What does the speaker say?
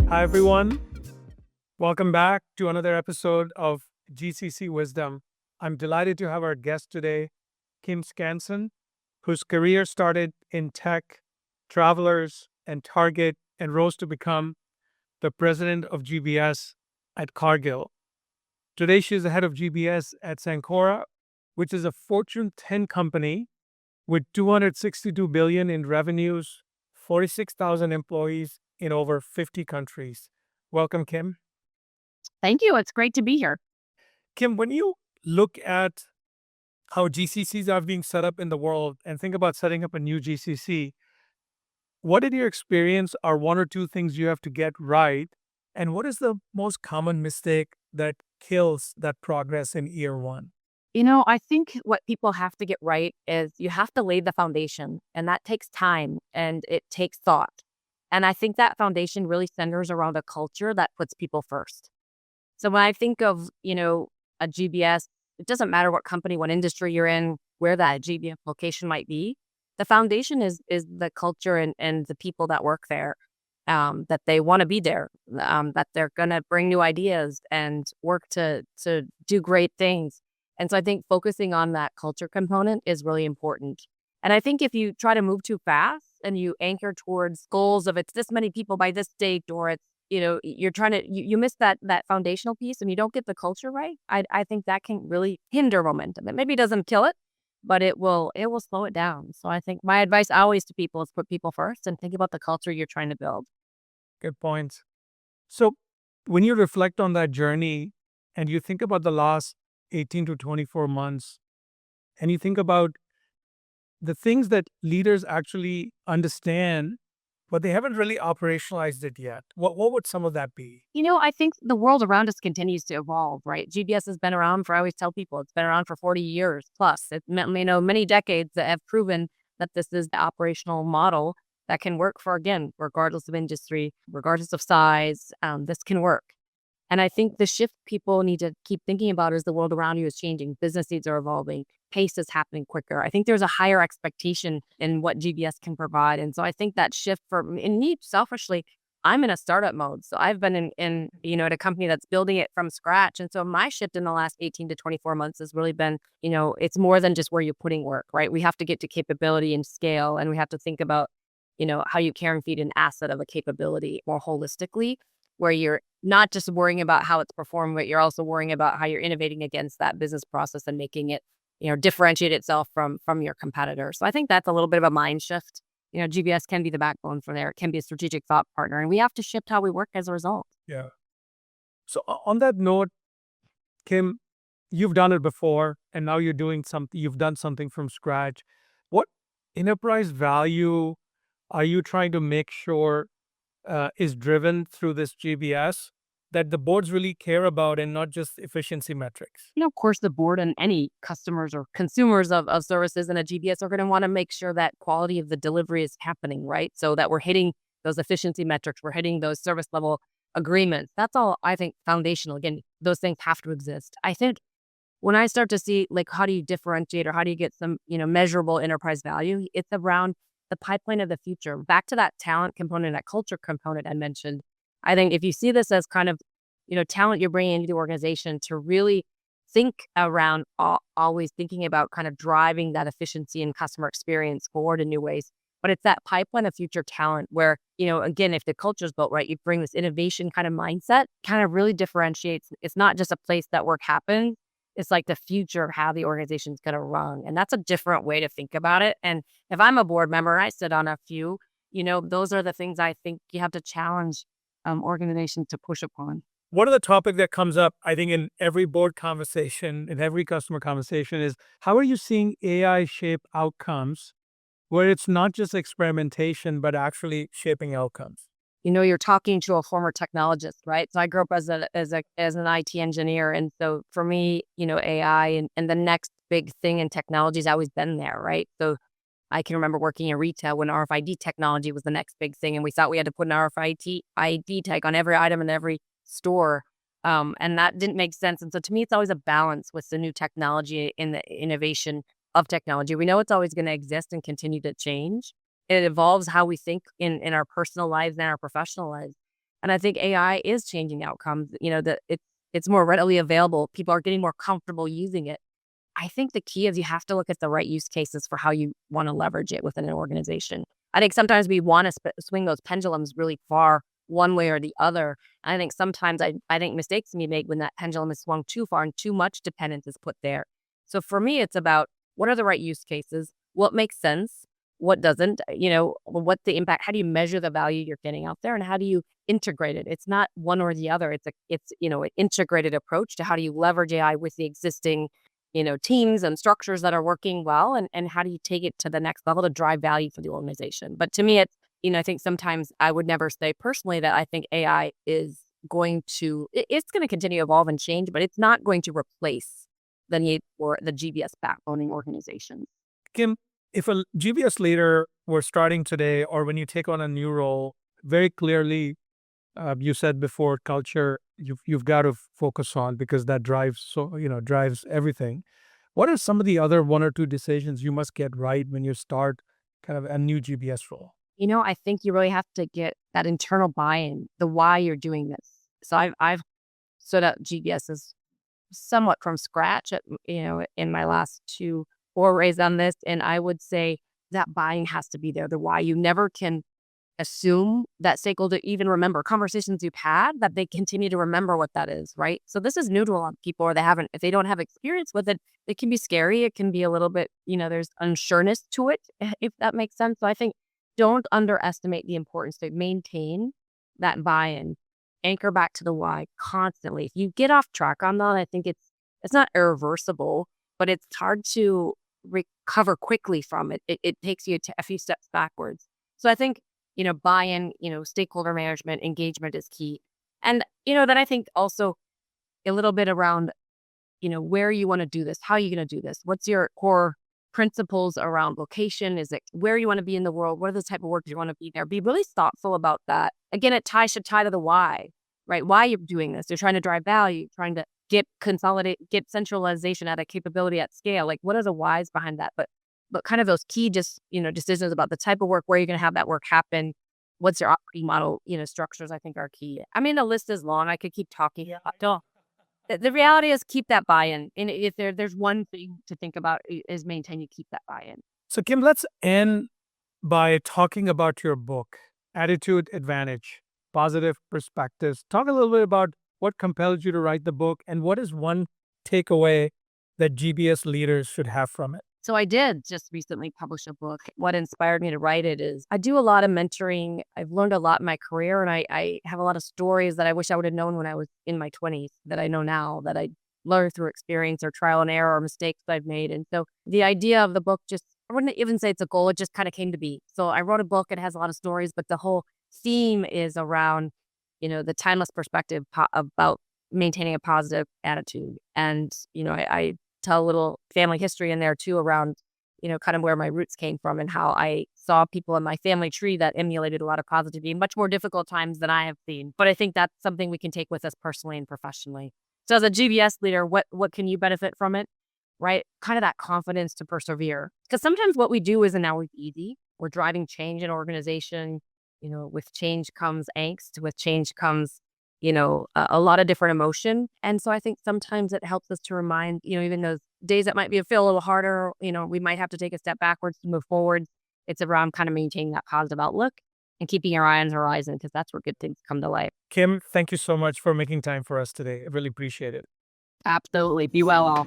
Hi, everyone. Welcome back to another episode of GCC Wisdom. I'm delighted to have our guest today, Kim Skanson, whose career started in tech, travelers, and Target, and rose to become the president of GBS at Cargill. Today, she's the head of GBS at Cencora, which is a Fortune 10 company with $262 billion in revenues, 46,000 employees in over 50 countries. Welcome, Kim. Thank you. It's great to be here. Kim, when you look at how GCCs are being set up in the world and think about setting up a new GCC, what in your experience are one or two things you have to get right? And what is the most common mistake that kills that progress in year one? I think what people have to get right is you have to lay the foundation, and that takes time and it takes thought. And I think that foundation really centers around a culture that puts people first. So when I think of, a GBS, it doesn't matter what company, what industry you're in, where that GBS location might be. The foundation is the culture and the people that work there, that they want to be there, that they're going to bring new ideas and work to do great things. And so I think focusing on that culture component is really important. And I think if you try to move too fast and you anchor towards goals of it's this many people by this date, or it's, you're trying to, you miss that foundational piece and you don't get the culture right, I think that can really hinder momentum. It maybe doesn't kill it, but it will slow it down. So I think my advice always to people is put people first and think about the culture you're trying to build. Good points. So when you reflect on that journey and you think about the last 18 to 24 months, and you think about the things that leaders actually understand, but they haven't really operationalized it yet, what would some of that be? I think the world around us continues to evolve, right? GBS has been around for, I always tell people, it's been around for 40 years plus. Many decades that have proven that this is the operational model that can work for, again, regardless of industry, regardless of size, this can work. And I think the shift people need to keep thinking about is the world around you is changing. Business needs are evolving. Pace is happening quicker. I think there's a higher expectation in what GBS can provide. And so I think that shift for me, selfishly, I'm in a startup mode. So I've been in at a company that's building it from scratch. And so my shift in the last 18 to 24 months has really been, it's more than just where you're putting work, right? We have to get to capability and scale, and we have to think about, how you care and feed an asset of a capability more holistically, where you're not just worrying about how it's performing, but you're also worrying about how you're innovating against that business process and making it, differentiate itself from your competitor. So I think that's a little bit of a mind shift. GBS can be the backbone for there. It can be a strategic thought partner, and we have to shift how we work as a result. Yeah. So on that note, Kim, you've done it before, and now you're doing something. You've done something from scratch. What enterprise value are you trying to make sure is driven through this GBS that the boards really care about, and not just efficiency metrics? Of course, the board and any customers or consumers of services in a GBS are going to want to make sure that quality of the delivery is happening, right? So that we're hitting those efficiency metrics, we're hitting those service level agreements. That's all, I think, foundational. Again, those things have to exist. I think when I start to see, like, how do you differentiate or how do you get some, measurable enterprise value, it's around the pipeline of the future. Back to that talent component, that culture component I mentioned. I think if you see this as kind of, talent you're bringing into the organization to really think around always thinking about kind of driving that efficiency and customer experience forward in new ways. But it's that pipeline of future talent where, again, if the culture is built right, you bring this innovation kind of mindset, kind of really differentiates. It's not just a place that work happens. It's like the future of how the organization's going to run. And that's a different way to think about it. And if I'm a board member, I sit on a few, those are the things I think you have to challenge organizations to push upon. One of the topic that comes up, I think, in every board conversation, in every customer conversation is, how are you seeing AI shape outcomes where it's not just experimentation, but actually shaping outcomes? You're talking to a former technologist, right? So I grew up as an IT engineer. And so for me, AI and the next big thing in technology has always been there, right? So I can remember working in retail when RFID technology was the next big thing. And we thought we had to put an RFID tag on every item in every store And that didn't make sense. And so to me, it's always a balance with the new technology and the innovation of technology. We know it's always going to exist and continue to change. It evolves how we think in our personal lives and our professional lives. And I think AI is changing outcomes. That it's more readily available. People are getting more comfortable using it. I think the key is you have to look at the right use cases for how you want to leverage it within an organization. I think sometimes we want to swing those pendulums really far one way or the other. I think sometimes I think mistakes can be made when that pendulum is swung too far and too much dependence is put there. So for me, it's about what are the right use cases, what makes sense, what doesn't, what the impact, how do you measure the value you're getting out there, and how do you integrate it? It's not one or the other. It's an integrated approach to how do you leverage AI with the existing teams and structures that are working well, and how do you take it to the next level to drive value for the organization. But to me, it's, I think sometimes I would never say personally that I think AI is it's going to continue to evolve and change, but it's not going to replace the need for the GBS backboning organizations. Kim, if a GBS leader were starting today, or when you take on a new role, very clearly, you said before, culture you've got to focus on, because that drives everything. What are some of the other one or two decisions you must get right when you start kind of a new GBS role? I think you really have to get that internal buy-in, the why you're doing this. So I've stood up GBSs somewhat from scratch in my last 2 forays on this, and I would say that buy-in has to be there. The why. You never can assume that stakeholder even remember conversations you've had, that they continue to remember what that is, right? So this is new to a lot of people, or if they don't have experience with it, it can be scary. It can be a little bit, there's unsureness to it, if that makes sense. So I think don't underestimate the importance to maintain that buy-in, anchor back to the why constantly. If you get off track on that, I think it's not irreversible, but it's hard to recover quickly from it. It takes you a few steps backwards. So I think, buy-in, stakeholder management, engagement is key. And, then I think also a little bit around, where you want to do this, how are you going to do this? What's your core principles around location? Is it where you want to be in the world? What are the type of work you want to be there? Be really thoughtful about that. Again, it should tie to the why, right? Why you're doing this. You're trying to drive value, trying to get centralization at a capability at scale. Like, what are the whys behind that? But kind of those key decisions about the type of work, where you're going to have that work happen. What's your operating model, structures, I think are key. I mean, the list is long. I could keep talking. Yeah. The reality is keep that buy-in. And if there's one thing to think about is keep that buy-in. So Kim, let's end by talking about your book, Attitude Advantage, Positive Perspectives. Talk a little bit about what compelled you to write the book, and what is one takeaway that GBS leaders should have from it? So I did just recently publish a book. What inspired me to write it is I do a lot of mentoring. I've learned a lot in my career, and I have a lot of stories that I wish I would have known when I was in my 20s that I know now, that I learned through experience or trial and error or mistakes that I've made. And so the idea of the book, I wouldn't even say it's a goal. It just kind of came to be. So I wrote a book. It has a lot of stories, but the whole theme is around, the timeless perspective about maintaining a positive attitude. And, I tell a little family history in there too around, kind of where my roots came from and how I saw people in my family tree that emulated a lot of positivity in much more difficult times than I have seen. But I think that's something we can take with us personally and professionally. So as a GBS leader, what can you benefit from it, right? Kind of that confidence to persevere. Because sometimes what we do isn't always easy. We're driving change in organization. With change comes angst. With change comes a lot of different emotion. And so I think sometimes it helps us to remind, even those days that might feel a little harder, we might have to take a step backwards to move forward. It's around kind of maintaining that positive outlook and keeping your eye on the horizon, because that's where good things come to life. Kim, thank you so much for making time for us today. I really appreciate it. Absolutely. Be well all.